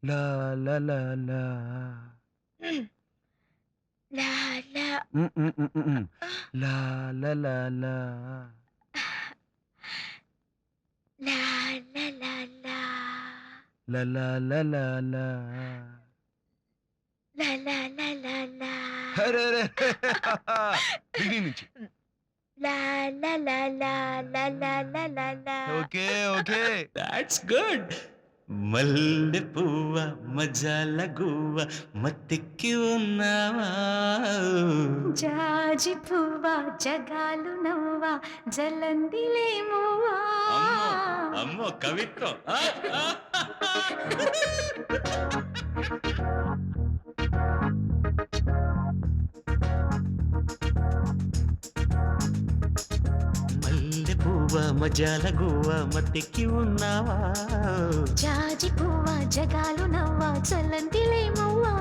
లా లా లా లా. లా లా హ్మ్. హ్మ్. హ్మ్. హ్మ్. హ్మ్. లా లా లా లా. లా లా లా లా. లా లా లా లా లా. లా లా లా లా లా. అరెరె! బిగినింగ్ నుంచి. లా లా లా లా లా లా లా లా లా. ఓకే. ఓకే. That's good. మల్లె పువ్వ మజాల గువ్వ మత్తెక్కి ఉన్నావా? జాజి పువ్వా జగాలు నవ్వా జలందిలేమువా. అమ్మో అమ్మో కవిత్వం. ఆ, ఆ. మల్లె పువ్వ మజాల గువ్వ మత్తెక్కి ఉన్నావా? జాజి పువ్వా జగాలు నవ్వా జలందిలేమువా.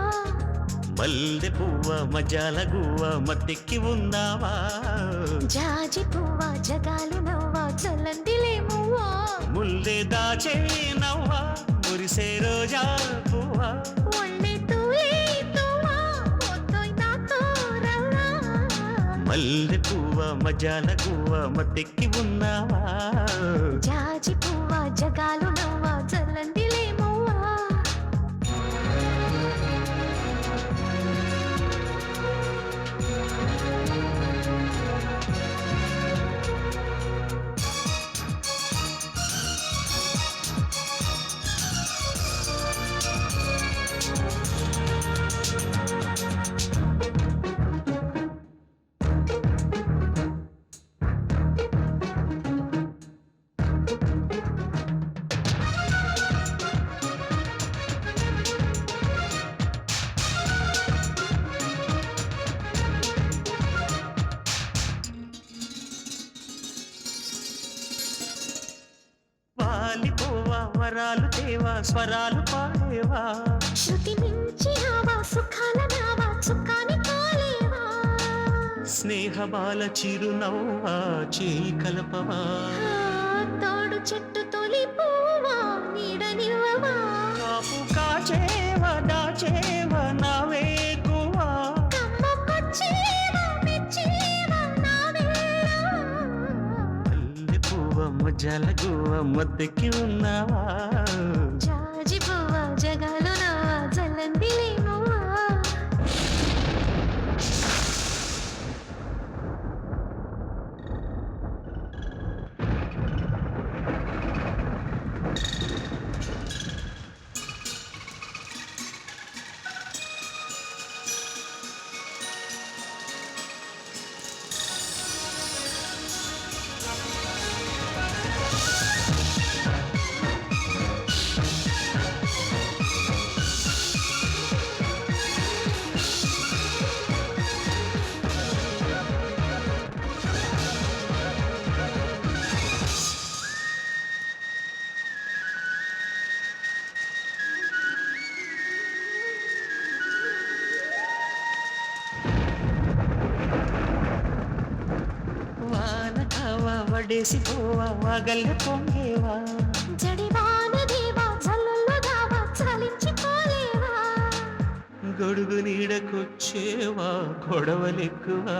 మల్లె పువ్వ మజాల గువ్వ మత్తెక్కి ఉన్నావా? జాజి పువ్వా జగాలు నవ్వా జలందిలేమువా. ముల్లె దాచే నవ్వా మురిసే రోజా పువ్వా. ఒళ్ళే తూలే తువ్వా పోతోయ్ నాతో రవ్వా. మల్లె పువ్వ మజాల గువ్వ మత్తెక్కి ఉన్నావా? జాజి పువ్వా జగాలు నవ్వా జలందిలేమువా. వాలిపోవా వరాలు తేవా స్వరాలు పాడేవా. శృతి మించినావా సుఖాల నావా చుక్కాని కాలేవా. స్నేహబాల చిరునవ్వా చేయి కలపవా. తోడు చెట్టు తొలి పువ్వా నీడనివ్వవా. కాపు కాచేవా దాచేవా నావేగువా. కమ్మకొచ్చేవా మెచ్చేవా నా వేళవా. మల్లె పువ్వ మజాల గువ్వ మత్తెక్కి ఉన్నావా? జాజి పువ్వా జగాలు నవ్వా జలందిలేమువా. వాన కావా వడేసి పోవా వాగల్లె పొంగేవా. జడివాన దేవా జల్లుల్లో దావా చలించిపోలేవా. గొడుగు నీడకొచ్చేవా గొడవలెక్కువా.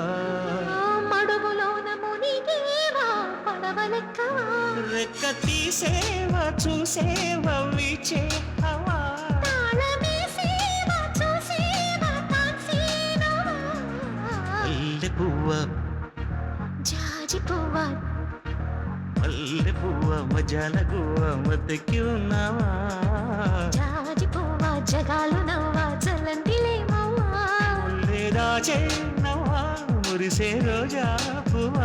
మడుగులోన మునిగేవా పడవలెక్కవా. రెక్క తీసేవా చూసేవా వీచే హవా. తాళమేసేవా చూసేవా తాన్సేనవా. మల్లె పువ్వ జాజి పువ్వా మల్లె పువ్వ మజాల గువ్వ మత్తెక్కి ఉన్నావా? జాజి పువ్వా జగాలు నవ్వా జలందిలేమవ్వా. ముల్లె దాచే నవ్వా మురిసే రోజా పువ్వా.